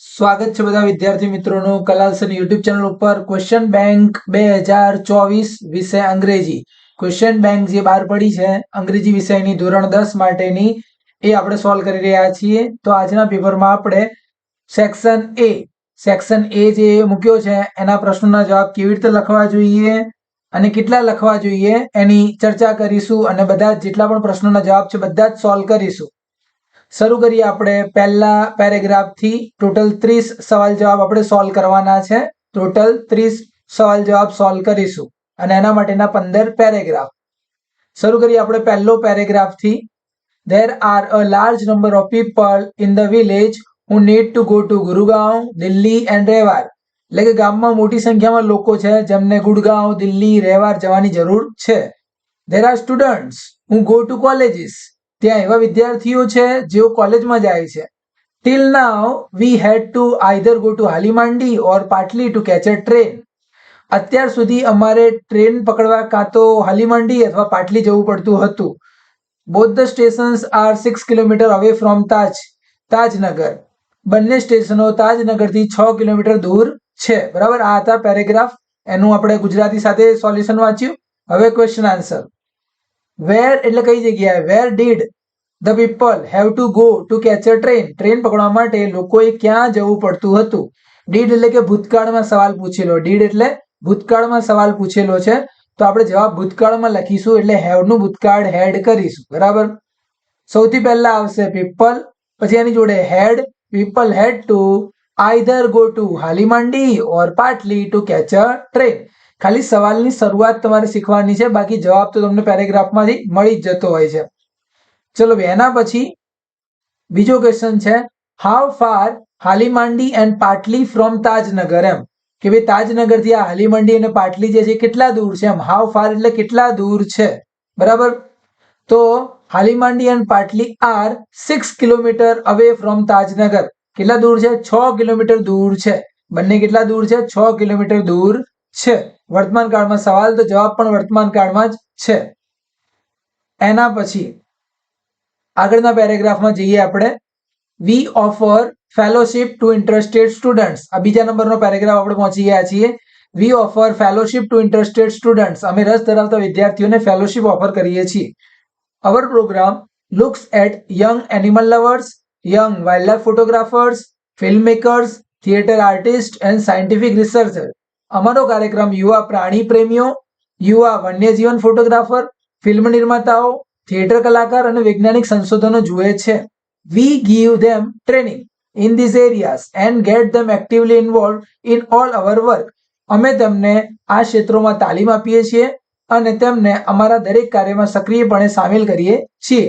સ્વાગત છે બધા વિદ્યાર્થી મિત્રોનું કલાલસન યુટ્યુબ ચેનલ ઉપર ક્વેશ્ચન બેંક 2024 વિષય અંગ્રેજી ક્વેશ્ચન બેંક જે બહાર પડી છે અંગ્રેજી વિષયની ધોરણ 10 માટેની એ આપણે સોલ્વ કરી રહ્યા છીએ. તો આજના પેપરમાં આપણે સેક્શન એ જે મૂક્યો છે એના પ્રશ્નોના જવાબ કેવી રીતે લખવા જોઈએ અને કેટલા લખવા જોઈએ એની ચર્ચા કરીશું અને બધા જેટલા પણ પ્રશ્નોના જવાબ છે બધા જ સોલ્વ કરીશું. શરૂ કરીએ આપણે પહેલા પેરેગ્રાફ થી. ટોટલ 30 સવાલ જવાબ આપણે સોલ્વ કરવાના છે. ટોટલ 30 સવાલ જવાબ સોલ્વ કરીશું અને એના માટેના 15 પેરેગ્રાફ. શરૂ કરીએ આપણે પહેલો પેરેગ્રાફ થી. There are a large number of people in the village who need to go to Gurgaon, Delhi and Rewar. એટલે કે ગામમાં મોટી સંખ્યામાં લોકો છે જેમને ગુડગાંવ, દિલ્હી, રેવાર જવાની જરૂર છે. There are students who go to colleges. ત્યાં એવા વિદ્યાર્થીઓ છે જેઓ કોલેજમાં જાય છે. Till now we had to either go to Halimandi or Patli to catch a train. અત્યાર સુધી અમારે ટ્રેન પકડવા કાં તો હાલીમાંડી અથવા પાટલી જવું પડતું હતું. Both the stations are 6 kilometers away from Tajnagar. બંને સ્ટેશનો તાજનગરથી 6 કિલોમીટર દૂર છે. બરાબર, આ હતા પેરેગ્રાફ. એનું આપણે ગુજરાતી સાથે સોલ્યુશન વાંચ્યું. હવે ક્વેશ્ચન આન્સર. વેર એટલે કઈ જગ્યાએ, where did the people have to go to catch a train. Train પકડવા માટે લોકોએ ક્યાં જવું પડતું હતું. ડીડ એટલે કે ભૂતકાળમાં સવાલ પૂછેલો. ડીડ એટલે ભૂતકાળમાં સવાલ પૂછેલો છે તો આપણે જવાબ ભૂતકાળમાં લખીશું એટલે હેવ નું ભૂતકાળ હેડ કરીશું. બરાબર, સૌથી પહેલા આવશે પીપલ, પછી એની જોડે had. People had to either go to હાલીમાંડી ઓર પાટલી ટુ કેચ અ ટ્રેન. ખાલી સવાલની શરૂઆત તમારે શીખવાની છે, બાકી જવાબ તો તમને પેરેગ્રાફમાંથી મળી જ જતો હોય છે. ચલો એના પછી બીજો ક્વેશ્ચન છે હાઉ ફાર હાલીમાંડી એન્ડ પાટલી ફ્રોમ તાજનગર. એમ કે ભાઈ તાજનગર થી આ હાલીમાંડી અને પાટલી જે છે કેટલા દૂર છે. એમ હાઉ ફાર એટલે કેટલા દૂર છે. બરાબર, તો Halimandi and Patli are 6 kilometre away from Tajnagar. કેટલા દૂર છે? 6 કિલોમીટર દૂર છે. બંને કેટલા દૂર છે? 6 કિલોમીટર દૂર છે. વર્તમાન કાળમાં સવાલ તો જવાબ પણ વર્તમાન કાળમાં જ છે. એના પછી આગળના પેરેગ્રાફમાં જઈએ આપણે. We offer fellowship to interested students. આ બીજા નંબરનો પેરેગ્રાફ આપણે પહોંચી ગયા છીએ. We offer fellowship to interested students. અમે રસ ધરાવતા વિદ્યાર્થીઓને ફેલોશિપ ઓફર કરીએ છીએ. Our program looks at young animal lovers, young wildlife photographers, film makers, theatre artist and scientific researcher. અમારો કાર્યક્રમ યુવા પ્રાણી પ્રેમીઓ, યુવા વન્યજીવન ફોટોગ્રાફર, ફિલ્મ નિર્માતાઓ, થિયેટર કલાકાર અને વૈજ્ઞાનિક સંશોધનો જુએ છે. We give them training in this areas and gate them actively involve in all hour work. અમે તેમને આ ક્ષેત્રોમાં તાલીમ આપીએ છીએ અને તેમને અમારા દરેક કાર્યમાં સક્રિયપણે સામેલ કરીએ છીએ.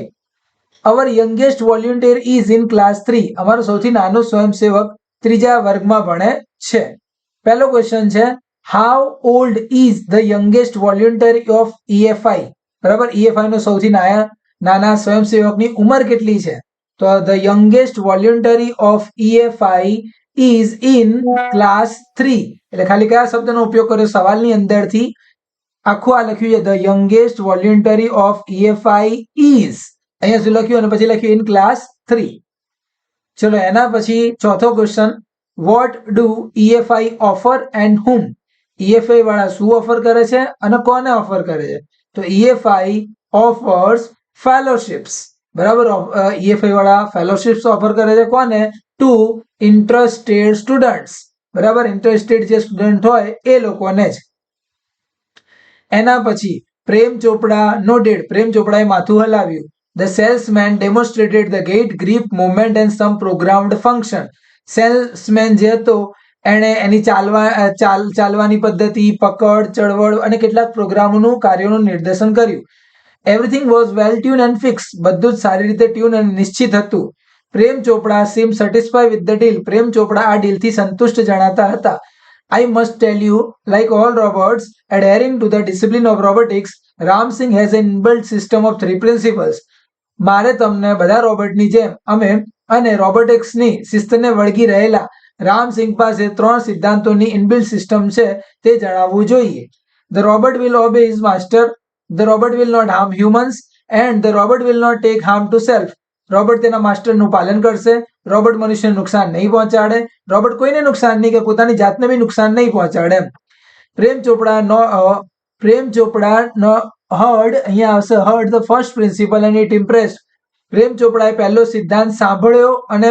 Our youngest volunteer is in class 3. અમારો સૌથી નાનો સ્વયંસેવક ત્રીજા વર્ગમાં ભણે છે. પહેલો ક્વેશ્ચન છે how old is the youngest voluntary of EFI. બરાબર, EFI નો સૌથી નાના સ્વયંસેવકની ઉંમર કેટલી છે? તો the youngest voluntary of EFI is in class 3. એટલે ખાલી કયા શબ્દનો ઉપયોગ કર્યો સવાલની અંદરથી આખું આ લખ્યું છે the youngest voluntary of EFI is. અહીંયા શું લખ્યું અને પછી લખ્યું ઇન ક્લાસ 3. ચલો એના પછી ચોથો question what do EFI offer and whom. EFI વાળા શું ઓફર કરે છે અને કોને ઓફર કરે છે? તો EFI ઓફર્સ ફેલોશિપ્સ. બરાબર, EFI વાળા ફેલોશિપ્સ ઓફર કરે છે કોને? To interested students. બરાબર, ઇન્ટરેસ્ટેડ જે સ્ટુડન્ટ હોય એ લોકોને જ. એના પછી પ્રેમ ચોપડા નોટેડ. પ્રેમ ચોપડાએ માથું હલાવ્યું. The salesman demonstrated the gate grip movement and some programmed function. Salesman જે હતો એણે એની ચાલવાની પદ્ધતિ, પકડ, ચળવળ અને કેટલાક પ્રોગ્રામોનું કાર્યોનું નિર્દેશન કર્યું. Everything was well tune and fix. બધું જ સારી રીતે ટ્યુન અને નિશ્ચિત હતું. પ્રેમ ચોપડા સીમ સેટિસ્ફાઈ વિથ ધ ડીલ. પ્રેમ ચોપડા આ ડીલથી સંતુષ્ટ જણાતા હતા. I must tell you, like all robots adhering to the discipline of robotics, Ramsingh has an inbuilt system of 3 principles. મારે તમને બધા રોબોટની જેમ અમે અને રોબોટિક્સની શિસ્તને વળગી રહેલા રામસિંહ પાસે 3 સિદ્ધાંતોની ઇનબિલ્ટ સિસ્ટમ છે તે જણાવવું જોઈએ. The robot will obey his master, the robot will not harm humans and the robot will not take harm to self. Robot તેના માસ્ટરનું પાલન કરશે, રોબોટ મનુષ્યને નુકસાન નહીં પહોંચાડે, રોબોટ કોઈને નુકસાન નહીં કે પોતાની જાતને બી નુકસાન નહીં પહોંચાડે એમ. પ્રેમ ચોપડા નો હર્ડ, અહીંયા આવશે heard the first principle and it impressed. Prem ચોપડાએ પહેલો સિદ્ધાંત સાંભળ્યો અને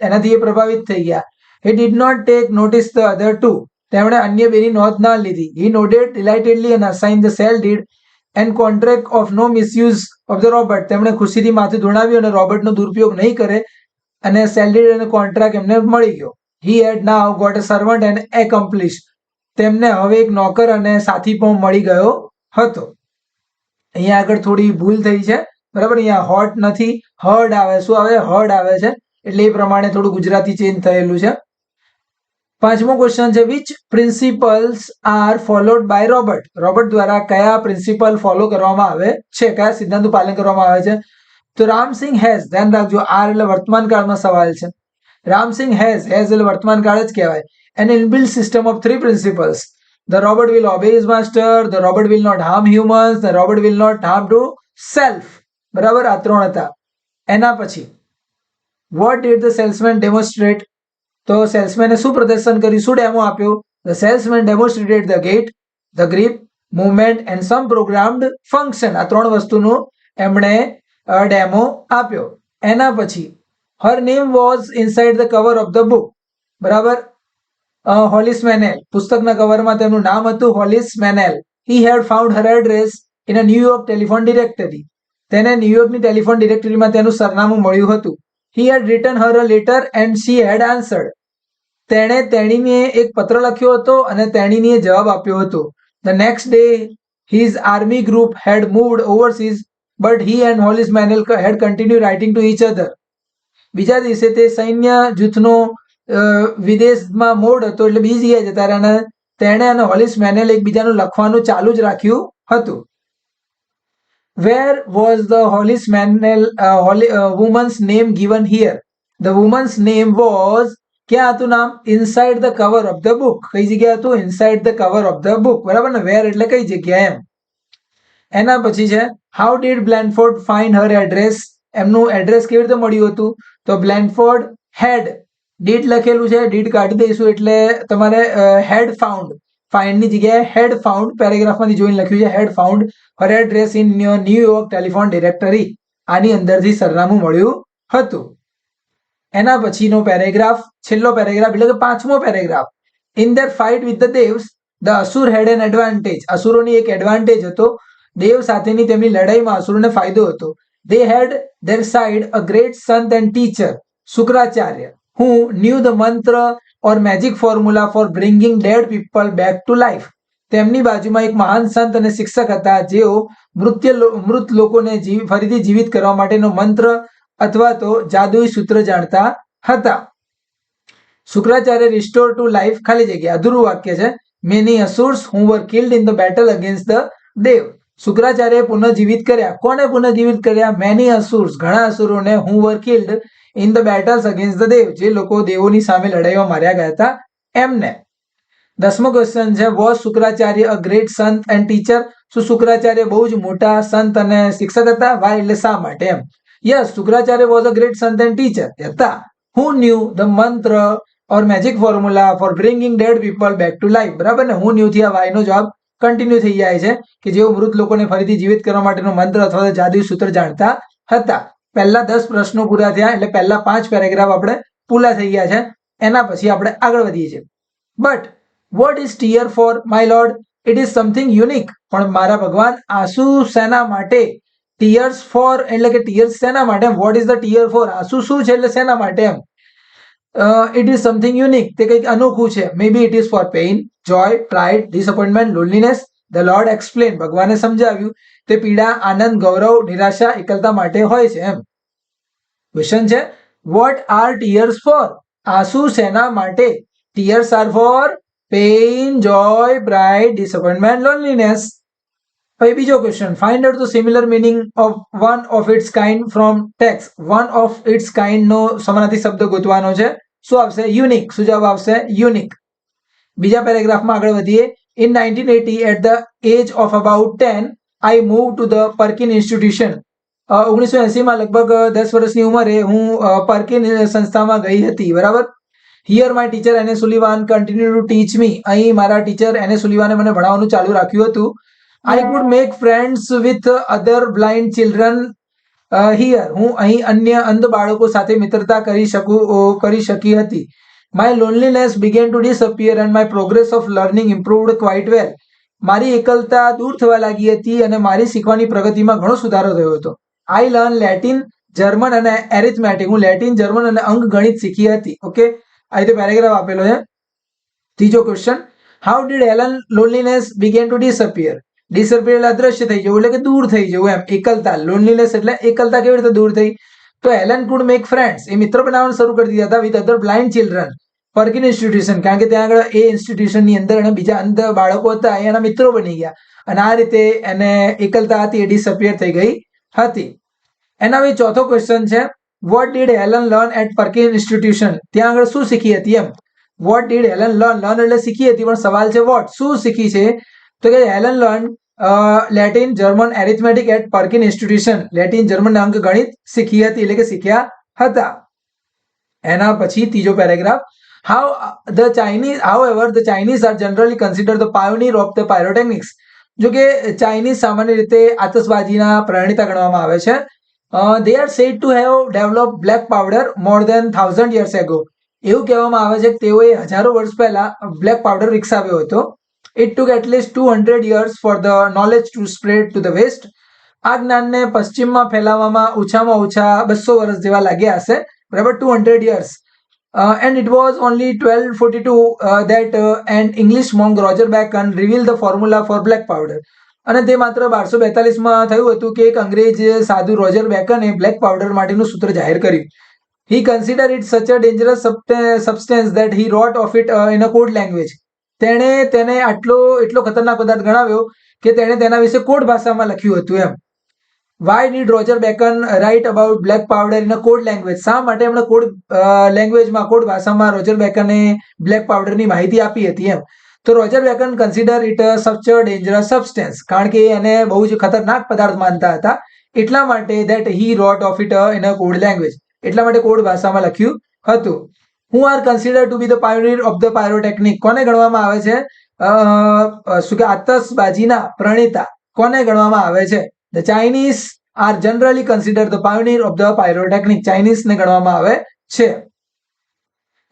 એનાથી એ પ્રભાવિત થઈ ગયા. He did not take notice the other two. તેમણે અન્ય બેની નોંધ ના લીધી. He nodded delightedly and assign the sale deed and contract of no misuse of the robot. તેમણે ખુશીથી માથું ધુણાવ્યું અને રોબોટનો દુરુપયોગ નહીં કરે અને સેલ ડીડ અને કોન્ટ્રાક્ટ એમને મળી ગયો. હી હેડ નાઉ ગોટ અ સર્વન્ટ એન્ડ એકોમ્પ્લિશ્ડ. તેમને હવે એક નોકર અને સાથી પણ મળી ગયો હતો. અહીંયા આગળ થોડી ભૂલ થઈ છે, બરાબર. અહીંયા હોટ નથી, હર્ડ આવે. શું આવે? હર્ડ આવે છે. એટલે એ પ્રમાણે થોડું ગુજરાતી ચેન્જ થયેલું છે. પાંચમો ક્વેશ્ચન છે, which principles are followed by robot. Robot દ્વારા કયા પ્રિન્સિપલ ફોલો કરવામાં આવે છે, કયા સિદ્ધાંતનું પાલન કરવામાં આવે છે? તો રામસિંહ હેઝ, ધ્યાન રાખજો, આર એટલે વર્તમાન કાળમાં સવાલ છે. રામસિંહ હેઝ એટલે વર્તમાન કાળ જ કહેવાય. An inbuilt system of 3 principles. The robot will obey his master, the robot will not harm humans, the robot will not harm to self. બરાબર, આ 3 હતા. એના પછી what did the salesman demonstrate? તો સેલ્સમેને શું પ્રદર્શન કર્યું, શું ડેમો આપ્યો? The salesman demonstrated the gait, the grip, movement and some programmed function. આ 3 વસ્તુનું એમણે ડેમો આપ્યો. એના પછી her name was inside the cover of the book. બરાબર, હોલિસ મેનેલ, પુસ્તકના કવરમાં તેમનું નામ હતું હોલિસ મેનેલ. He had found her address in a New York telephone directory. તેને ન્યુયોર્કની ટેલિફોન ડિરેક્ટરીમાં તેનું સરનામું મળ્યું હતું. He had written her a letter and she had answered. તેણીને એક પત્ર લખ્યો હતો અને તેણીને જવાબ આપ્યો હતો. The next day his army group had moved overseas but he and Hollis Manel had continued writing to each other. બીજા દિવસે તે સૈન્ય જૂથનો વિદેશમાં મોડ હતો, એટલે બીજી જગ્યાએ જતા રહ્યા અને તેણે અને હોલિસ મેનેલ એકબીજાનું લખવાનું ચાલુ જ રાખ્યું હતું. Where was the Hollis Manel woman's name given here? The woman's name was, ક્યાં હતું નામ? Inside the cover of the book. કઈ જગ્યા હતું? Inside the cover of the book. બરાબર ને? Where એટલે કઈ જગ્યા એમ. એના પછી છે, how did Blandford find her address? એમનું એડ્રેસ કેવી રીતે મળ્યું હતું? તો Blandford had, ડીડ લખેલું છે, ડીડ કાઢી દઈશું એટલે તમારે હેડ ફાઉન્ડ, ફાઇન્ડની જગ્યાએ હેડ ફાઉન્ડ, પેરેગ્રાફમાંથી જોઈને લખ્યું છે had found her address in New York telephone directory. આની અંદરથી સરનામું મળ્યું હતું. એના પછીનો પેરેગ્રાફ, છેલ્લો પેરેગ્રાફ એટલે કે 5મો paragraph. In their fight with the Devs the Asur had an advantage. અસુરોની એક એડવાન્ટેજ હતો. દેવ સાથેની તેમની લડાઈમાં અસુરોને ફાયદો હતો. They had their side a great sant and teacher, Sukracharya, who knew the mantra or magic formula for bringing dead people back to life. તેમની બાજુમાં એક મહાન સંત અને શિક્ષક હતા જેઓ મૃત લોકોને ફરીથી જીવિત કરવા માટેનો મંત્ર અથવા તો જાદુઈ સૂત્ર જાણતા હતા. શુક્રાચાર્ય રિસ્ટોર ટુ લાઈફ, ખાલી જગ્યા, અધૂરું વાક્ય છે, many Asurs who were killed in the battle against the Dev. Shukracharya પુનઃજીવિત કર્યા. કોને પુનઃજીવિત કર્યા? મેની અસુર્સ, ઘણા અસુરોને, who were killed in the battles against the દેવ, જે લોકો દેવોની સામે લડાઈમાં માર્યા ગયા હતા એમને. 10મો ક્વેશ્ચન છે, was Shukracharya a great sant and teacher? શું શુક્રાચાર્ય બહુ જ મોટા સંત અને શિક્ષક હતા? why એટલે શા માટે એમ. yes, Shukracharya was a great sant and teacher હતા. who knew the mantra or magic formula for bringing dead people back to life. બરાબર ને? who knew થી આ why નો જવાબ કન્ટિન્યુ થઈ જાય છે કે જેઓ મૃત લોકોને ફરીથી જીવિત કરવા માટેનો મંત્ર અથવા તો જાદુઈ સૂત્ર જાણતા હતા. પહેલા 10 પ્રશ્નો પૂરા થયા એટલે પહેલા 5 પેરેગ્રાફ આપણે પૂરા થઈ ગયા છે. એના પછી આપણે આગળ વધીએ છીએ. But what is tear for my lord? It is something unique. પણ મારા ભગવાન, આંસુ શેના માટે? ટીયર્સ ફોર એટલે કે ટીયર્સ શેના માટે? What is the tear for? આંસુ શું છે એટલે શેના માટે એમ. ઇટ ઇઝ સમથિંગ યુનિક, તે કંઈક અનોખું છે. May be it is for pain, joy, pride, disappointment, loneliness. The lord explain, ભગવાને સમજાવ્યું, તે પીડા, આનંદ, ગૌરવ, નિરાશા, એકલતા માટે હોય છે એમ. ક્વેશ્ચન છે, વોટ આર ટીયર્સ ફોર? આંસુ શેના માટે? Tears are for pain, joy, pride, disappointment, loneliness. પછી બીજો question, find out the similar meaning of one of its kind from text. One of its kind નો સમાનાર્થી શબ્દ ગોતવાનો છે. શું આવશે? યુનિક. શું જવાબ આવશે? યુનિક. બીજા પેરેગ્રાફમાં આગળ વધીએ. In 1980, at the age of about 10, I moved to the Perkin Institution. 1980માં લગભગ 10 વર્ષની ઉંમરે હું પર્કિન સંસ્થામાં ગઈ હતી, બરાબર. હિયર માય ટીચર એને સુલિવાન કન્ટિન્યુ ટુ ટીચ મી. અહીં મારા ટીચર એને સુલિવાને મને ભણાવવાનું ચાલુ રાખ્યું હતું. I could make friends with other blind children here. હું અહીં અન્ય અંધ બાળકો સાથે મિત્રતા કરી શકી હતી. My loneliness began to disappear and my progress of learning improved quite well. મારી એકલતા દૂર થવા લાગી હતી અને મારી શીખવાની પ્રગતિમાં ઘણો સુધારો થયો હતો. આઈ લર્ન લેટિન, જર્મન અને એરિથમેટિક. હું લેટિન, જર્મન અને અંકગણિત શીખી હતી. ઓકે, આ રીતે પેરેગ્રાફ આપેલો છે. ત્રીજો question, how did Helen loneliness began to disappear. Disappear એટલે અદ્રશ્ય થઈ જવું, એટલે કે દૂર થઈ જવું એમ. એકલતા, લોનલીનેસ એટલે એકલતા કેવી રીતે દૂર થઈ? તો હેલન કુડ મેક ફ્રેન્ડ્સ, એ મિત્ર બનાવવાનું શરૂ કરી દીધા હતા with other blind children. પર્કિન institution, કારણ કે ત્યાં આગળ એ ઇન્સ્ટિટ્યુશનની અંદર અને બીજા અંધ બાળકો હતા, એના મિત્રો બની ગયા અને આ રીતે એને એકલતા હતી એ ડિસઅપિયર થઈ ગઈ હતી. એના પછી ચોથો ક્વેશ્ચન છે, what did Helen learn at Perkin institution. ત્યાં આગળ શું શીખી હતી એમ. What did Helen learn, learn એટલે શીખી હતી, પણ સવાલ છે વોટ, શું શીખી છે? તો કે Helen learn Latin, German, arithmetic at Perkin institution. Latin, German, અંક ગણિત શીખી હતી, એટલે કે શીખ્યા હતા. એના પછી ત્રીજો paragraph, however the Chinese are generally considered the pioneer of the pyrotechnics. જો કે ચાઇનીઝ સામાન્ય રીતે આતશબાજીના પ્રણેતા ગણવામાં આવે છે. They are said to have developed black powder more than 1000 years ago. એવું કહેવામાં આવે છે કે તેઓએ હજારો વર્ષ પહેલા બ્લેક પાવડર વિકસાવ્યો હતો. It took at least 200 years for the knowledge to spread to the west. આ જ્ઞાનને પશ્ચિમમાં ફેલાવવામાં ઓછામાં ઓછા 200 વર્ષ જેવા લાગ્યા હશે, બરાબર. 200 years. And it was only 1242 that an English monk Roger Bacon revealed the formula for black powder. અને તે માત્ર 1242માં થયું હતું કે એક અંગ્રેજ સાધુ રોજર બેકને બ્લેક પાવડર માટેનું સૂત્ર જાહેર કર્યું. He considered it such a dangerous substance that he wrote of it in a code language. તેણે તેને એટલો ખતરનાક પદાર્થ ગણાવ્યો કે તેણે તેના વિશે કોડ ભાષામાં લખ્યું હતું એમ. Why did Roger Bacon write about black powder in a code language? શા માટે એમણે કોડ લેંગ્વેજમાં, કોડ ભાષામાં રોજર બેકને બ્લેક પાવડરની માહિતી આપી હતી એમ. તો રોજર બેકન કન્સિડર ઇટ સચ અ ડેન્જરસ સબસ્ટન્સ, કારણ કે એને બહુ જ ખતરનાક પદાર્થ માનતા હતા, એટલા માટે that he wrote of it in a code language. એટલા માટે કોડ ભાષામાં લખ્યું હતું. Who are considered to be the pioneer of the pyrotechnic? કોને ગણવામાં આવે છે? શું કે આતશબાજીના પ્રણેતા કોને ગણવામાં આવે છે? The Chinese are generally considered the pioneer of the pyrotechnic. Chinese ને ગણવામાં આવે છે.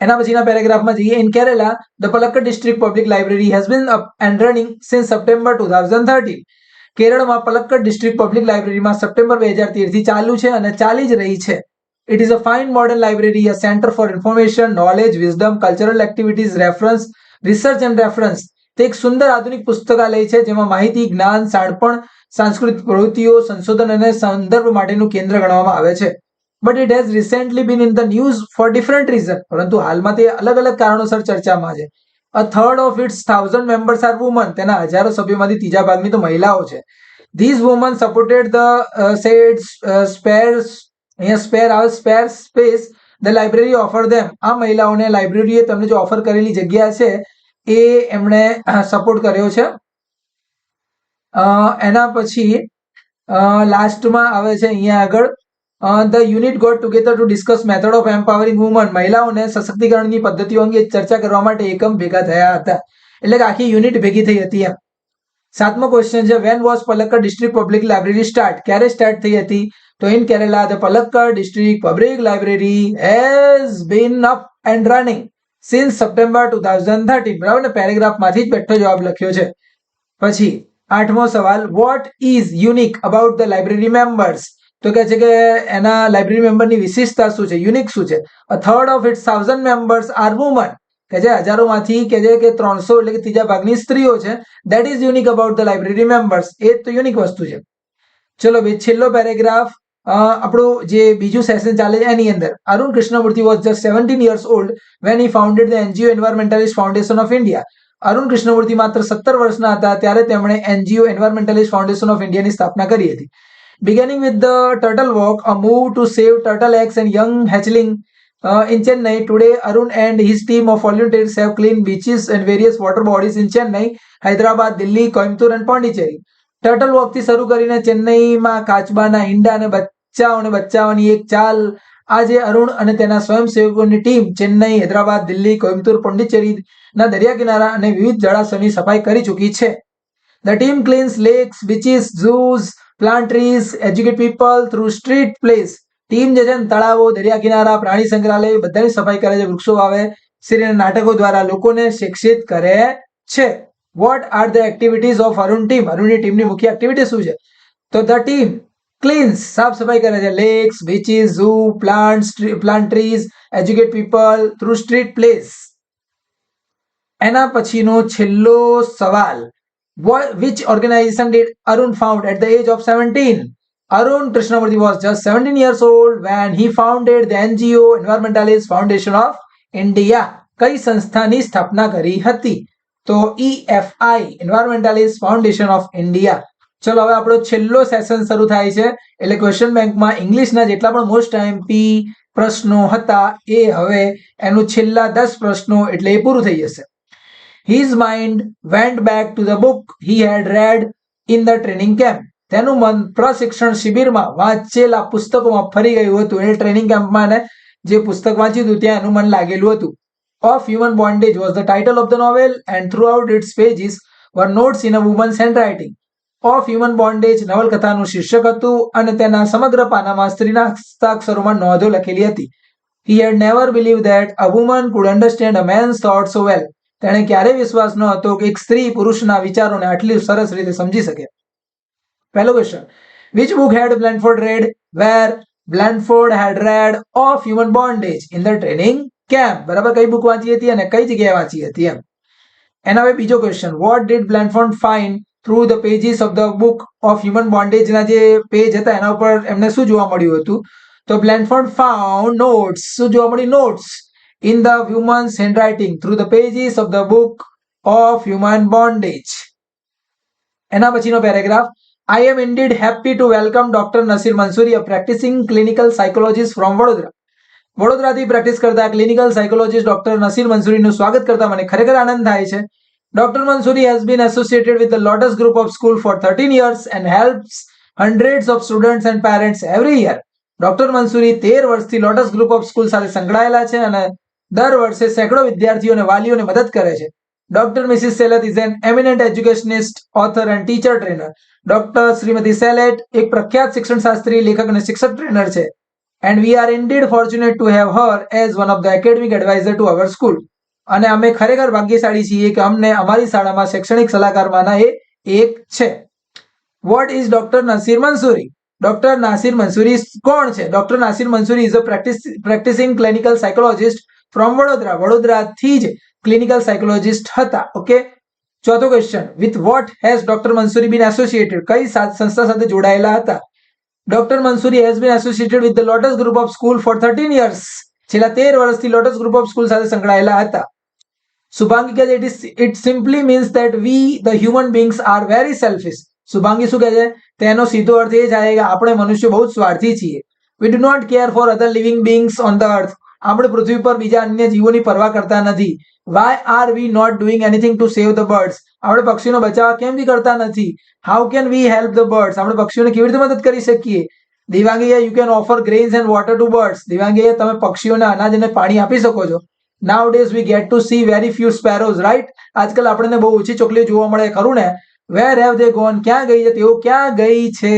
એના પછીના પેરેગ્રાફમાં જઈએ. In Kerala, the Palakkad District Public Library has been up and running since September 2013. કેરળમાં પલક્કડ ડિસ્ટ્રિક્ટ પબ્લિક લાઇબ્રેરીમાં સપ્ટેમ્બર 2013 થી ચાલુ છે અને ચાલી જ રહી છે. It is a fine modern library, a center for information, knowledge, wisdom, cultural activities, reference, research and reference. તે એક સુંદર આધુનિક પુસ્તકાલય છે જેમાં માહિતી, જ્ઞાન, શાણપણ, સાંસ્કૃતિક પ્રવૃત્તિઓ, સંશોધન અને સંદર્ભ માટેનું કેન્દ્ર ગણવામાં આવે છે. But it has recently been in the news for different reasons. પરંતુ હાલમાં તે અલગ અલગ કારણોસર ચર્ચામાં છે. A third of its 1000 members are women. તેના હજારો સભ્યોમાંથી ત્રીજા ભાગની તો મહિલાઓ છે. These women supported the spare space the library offered them. આ મહિલાઓને લાઇબ્રેરીએ તમને જે ઓફર કરેલી જગ્યા છે એ એમણે સપોર્ટ કર્યો છે. એના પછી લાસ્ટમાં આવે છે અહીંયા આગળ, the unit got together to discuss method of empowering women. મહિલાઓને સશક્તિકરણની પદ્ધતિઓ અંગે ચર્ચા કરવા માટે એકમ ભેગા થયા હતા, એટલે કે આખી યુનિટ ભેગી થઈ હતી એમ. સાતમો ક્વેશ્ચન છે, when was Palakkad District Public Library start? ક્યારે સ્ટાર્ટ થઈ હતી? તો in Kerala, the Palakkad District Public Library has been up and running since September 2013. બરાબર ને, પેરેગ્રાફમાંથી જ બેઠો જવાબ લખ્યો છે. પછી આઠમો સવાલ, what is unique about the library members? તો કહે છે કે એના લાઇબ્રેરી મેમ્બરની વિશેષતા શું છે, યુનિક શું છે? A third of its 1000 members are women. કે જે હજારોમાંથી કે જે કે 300 એટલે કે ત્રીજા ભાગની સ્ત્રીઓ છે. That is unique about the library members. એ તો યુનિક વસ્તુ છે. ચલો ભાઈ, છેલ્લો પેરેગ્રાફ આપણું જે બીજું સેશન ચાલે છે એની અંદર, Arun Krishnamurthy was just 17 years old when he founded the NGO Environmentalist Foundation of India. Arun Krishnamurthy માત્ર 17 વર્ષના હતા ત્યારે તેમણે NGO Environmentalist Foundation of India ની સ્થાપના કરી હતી. Beginning with the Turtle Walk, a move to save turtle eggs and young hatchling in Chennai, today Arun and his team of volunteers have cleaned beaches and various water bodies in Chennai, Hyderabad, Delhi, Coimbatore and Pondicherry. Turtle walk થી શરૂ કરીને ચેન્નઈમાં કાચબાના ઈંડા અને બચ્ચાઓને બચાવવાની એક ચાલ, આજે અરુણ અને તેના સ્વયંસેવકોની ટીમ ચેન્નઈ, હૈદરાબાદ, દિલ્હી, કોઇમ્બતુર, પોંડિચેરીના દરિયા કિનારા અને વિવિધ જળાશયોની સફાઈ કરી ચૂકી છે. The team cleans lakes, beaches, zoos, plant trees, educate people through street plays. Team જે છે ને તળાવો, દરિયા કિનારા, પ્રાણી સંગ્રહાલય બધાની સફાઈ કરે છે, વૃક્ષો વાવે છે, નાટકો દ્વારા લોકોને શિક્ષિત કરે છે. What are the activities of Arun team? અરુણની ટીમની મુખ્ય એક્ટિવિટી શું છે? તો ધ ટીમ ક્લીન્સ, સાફ સફાઈ કરે છે, lakes, beaches, zoo, plant trees, educate people through street place. એના પછીનો છેલ્લો સવાલ, which organization did Arun found at the age of 17? Arun Krishnamurthy was just 17 years old when he founded the NGO Environmentalist Foundation of India. કઈ સંસ્થાની સ્થાપના કરી હતી? તો EFI, Environmentalist Foundation of India. ચલો હવે આપણો છેલ્લો સેશન શરૂ થાય છે, એટલે ક્વેશ્ચન બેંકમાં ઇંગ્લિશના જેટલા પણ મોસ્ટ આઈએમપી પ્રશ્નો હતા એ હવે એનું છેલ્લા 10 પ્રશ્નો એટલે એ પૂરું થઈ જશે. His mind went back to the book he had read in the training camp. તેનું મન પ્રશિક્ષણ શિબિરમાં વાંચેલા પુસ્તકોમાં ફરી ગયું હતું. એ ટ્રેનિંગ કેમ્પમાં જે પુસ્તક વાંચ્યું હતું ત્યાં એનું મન લાગેલું હતું. Of Human Bondage was the title of the novel, and throughout its pages were notes in a woman's handwriting. Of Human Bondage નવલકથાનું શીર્ષક હતું અને તેના સમગ્ર પાનામાં સ્ત્રીના હસ્તાક્ષરોમાં નોંધો લખેલી હતી. He had never believed that a woman could understand a man's thoughts so well. તેણે ક્યારેય વિશ્વાસ ન હતો કે એક સ્ત્રી પુરુષના વિચારોને આટલી સરસ રીતે સમજી શકે. પહેલો question, which book had Blandford read? Where Blandford had read Of Human Bondage in the training camp. બરાબર, કઈ બુક વાંચી હતી અને કઈ જગ્યાએ વાંચી હતી એમ. એના હવે બીજો question, what did Blandford find through the pages of the book of human bondage? ના જે પેજ હતા એના ઉપર એમને શું જોવા મળ્યું હતું? તો Blandford found notes. શું જોવા મળ્યું? Notes in the woman's handwriting through the pages of the book of human bondage. એના પછીનો paragraph, I am indeed happy to welcome Dr. Nasir Mansoori, a practicing clinical psychologist from Vadodara. વડોદરાથી practice કરતા clinical psychologist doctor Nasir મંસૂરીનું સ્વાગત કરતા મને ખરેખર આનંદ થાય છે. Dr. Mansoori has been associated with the Lotus Group of School for 13 years and helps hundreds of students and parents every year. Doctor Mansuri 13 વર્ષથી lotus group of school સાથે સંકળાયેલા છે અને દર વર્ષે સેંકડો વિદ્યાર્થીઓ અને વાલીઓને મદદ કરે છે. Doctor mrs Sellet is an eminent educationist, author and teacher trainer. Doctor શ્રીમતી સેલેટ એક પ્રખ્યાત શિક્ષણશાસ્ત્રી, લેખક અને શિક્ષક ટ્રેનર છે. And we are indeed fortunate to have her as one of the academic advisor to our school. અને અમે ખરેખર ભાગ્યશાળી છીએ કે અમને અમારી શાળામાં શૈક્ષણિક સલાહકારમાંના એ એક છે. What is Dr. Nasir Mansoori? Doctor Nasir Mansoori કોણ છે? Doctor Nasir Mansoori is a practising clinical psychologist from Vadodara. વડોદરાથી જ ક્લિનિકલ સાયકોલોજીસ્ટ હતા. ઓકે. ચોથો question, with what has doctor Mansoori been associated? કઈ સંસ્થા સાથે જોડાયેલા હતા? Dr. Mansoori has been associated with the Lotus Group of School for 13 years. છેલ્લા 13 વર્ષથી લોટસ ગ્રુપ ઓફ સ્કૂલ સાથે સંકળાયેલા હતા. શુભાંગી કહે છે, it simply means that we the human beings are very selfish. Shubhangi શું કહે છે? તેનો સીધો અર્થ એ થાય કે આપણે મનુષ્યો બહુ સ્વાર્થી છીએ. We do not care for other living beings on the earth. આપણે પૃથ્વી પર બીજા અન્ય જીવોની પરવા કરતા નથી. Why are we not doing anything to save the birds? આપણે પક્ષીઓનો બચાવ કેમ બી કરતા નથી? How can we help the birds? આપણે પક્ષીઓને કેવી રીતે મદદ કરી શકીએ? દિવાંગી, you can offer grains and water to birds. દિવાંગી, તમે પક્ષીઓને અનાજ અને પાણી આપી શકો છો. Nowadays we get to see very few sparrows, right? આજકાલ આપણને બહુ ઓછી ચોકલીઓ જોવા મળે, ખરું ને? Where have they gone? ક્યાં ગઈ છે? તેઓ ક્યાં ગઈ છે?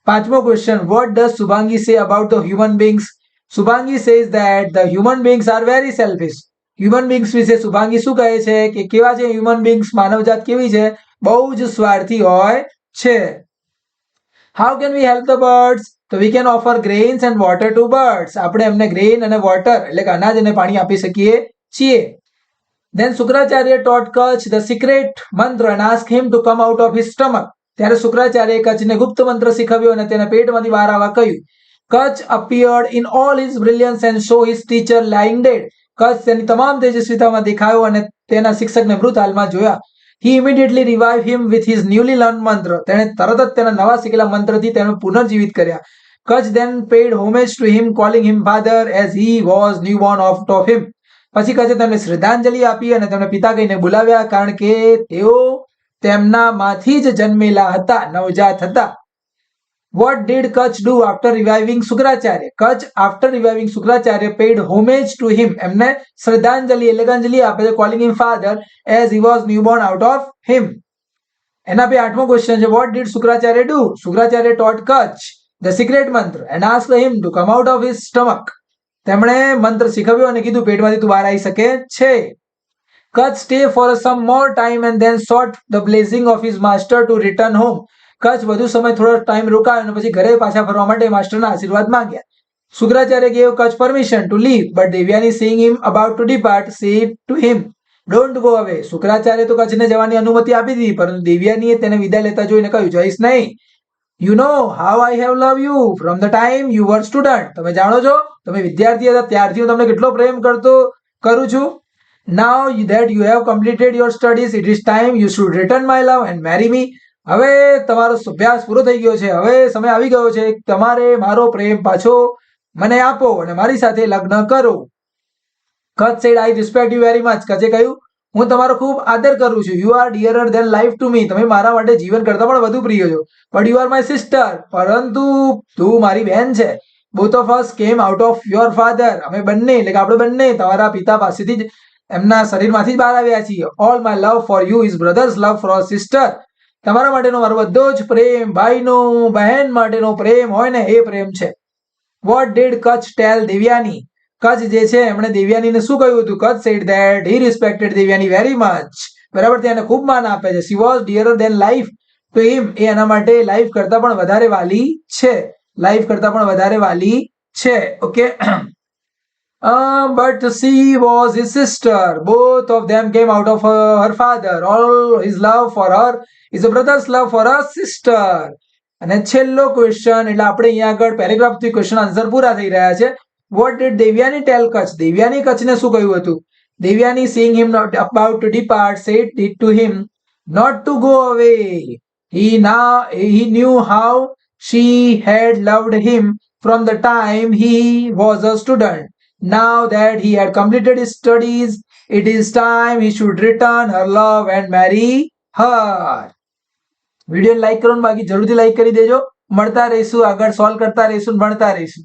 પાંચમો question, what does Subhangi say about the human beings? Subhangi says that the human beings are very selfish. Human beings વિશે શુભાંગી શું કહે છે કે કેવા છે હ્યુમન બીંગ્સ? માનવજાત કેવી છે? બહુ જ સ્વાર્થી હોય છે. How can we help the birds? તો we can offer grains and water to birds. આપણે એમને ગ્રેઇન અને વોટર એટલે કે અનાજ અને પાણી આપી શકીએ છીએ. Then Shukracharya taught Kach the secret mantra and asked him to come out of his stomach. ત્યારે શુક્રાચાર્યએ કચ્છને ગુપ્ત મંત્ર શીખવ્યો અને તેને પેટમાંથી બહાર આવવા કહ્યું. Kach appeared in all his brilliance and saw his teacher lying dead. Kutch તેની તમામ તેજસ્વીતામાં દેખાયો અને તેના શિક્ષકને મૃત હાલમાં જોયા. He immediately revived him with his newly learned mantra. તેણે તરત જ તેના નવા શીખેલા મંત્રથી તેને પુનર્જીવિત કર્યા. Kach then paid homage to him, calling him father as he was newborn out of him. પછી કચ્છે તેમને શ્રદ્ધાંજલિ આપી અને તેમને પિતા કહીને બોલાવ્યા કારણ કે તેઓ તેમનામાંથી જ જન્મેલા હતા, નવજાત હતા. What did Kach do after reviving Sukracharya? Kach after reviving Sukracharya paid homage to him. એમને શ્રદ્ધાંજલિ એટલે કે અંજલિ આપે છે, calling him father as he was newborn out of him. એના પછી 8મો ક્વેશ્ચન છે, what did Sukracharya do? Sukracharya taught Kach the secret mantra and asked him to come out of his stomach. તેમણે મંત્ર શીખવ્યો અને કીધું પેટમાંથી તું બહાર આવી શકે છે. Kach stay for some more time and then sought the blessing of his master to return home. Kutch વધુ સમય થોડો ટાઈમ રોકાયો અને પછી ઘરે પાછા ફરવા માટે માસ્ટરના આશીર્વાદ માંગ્યા. Shukracharya gave Kach permission to leave, but Devyani seeing him about to depart said to him, "Don't go away." Shukracharya તો કચ્છને જવાની અનુમતિ આપી દીધી, પરંતુ દેવ્યાનીએ તેને વિદાય લેતા જોઈને કહ્યું, જઈશ નહીં. You know how I have loved you from the time you were student. તમે જાણો છો તમે વિદ્યાર્થી હતા ત્યારથી હું તમને કેટલો પ્રેમ કરું છું. Now that you have completed your studies, it is time you should return my love and marry me. હવે તમારો અભ્યાસ પૂરો થઈ ગયો છે, હવે સમય આવી ગયો છે, તમારે મારો પ્રેમ પાછો મને આપો અને મારી સાથે લગ્ન કરો. Kach said, I respect you very much. કચે કહ્યું હું તમારો ખૂબ આદર કરું છું. You are dearer than life to me. તમે મારા માટે જીવન કરતા પણ વધુ પ્રિય છો. But you are my sister. પરંતુ તું મારી બહેન છે. Both of us came out of your father. અમે બંને એટલે કે આપણે બંને તમારા પિતા પાસેથી જ એમના શરીરમાંથી જ બહાર આવ્યા છીએ. All my love for you is brother's love for a sister. તમારા માટેનો મારો બધો જ પ્રેમ ભાઈનો બહેન માટેનો પ્રેમ હોય ને એ પ્રેમ છે. What did Kach tell Devyani? Kutch જે છે એમણે દેવ્યાનીને શું કહ્યું હતું? Kach said that he respected Devyani very much. બરાબર, તેને ખૂબ માન આપે છે. She was dearer than life to him. એ એના માટે લાઈફ કરતા પણ વધારે વાલી છે. લાઈફ કરતા પણ વધારે વાલી છે. Okay. But she was his sister. Both of them came out of her father. All his love for her is a brother's love for a sister. અને છેલ્લો ક્વેશ્ચન એટલે આપણે અહીંયા આગળ પેરેગ્રાફ થી ક્વેશ્ચન આન્સર પૂરા થઈ રહ્યા છે. What did Devyani tell Kach? Devyani કચ્છને શું કહ્યું હતું? Devyani seeing him not about to depart said it to him not to go away. He knew how she had loved him from the time he was a student. Now that he had completed his studies, it is time he should return her love and marry her. Video like કરો, બાકી જરૂરથી like કરી દેજો. મળતા રહીશું, આગળ solve કરતા રહીશું, ભણતા રહીશું.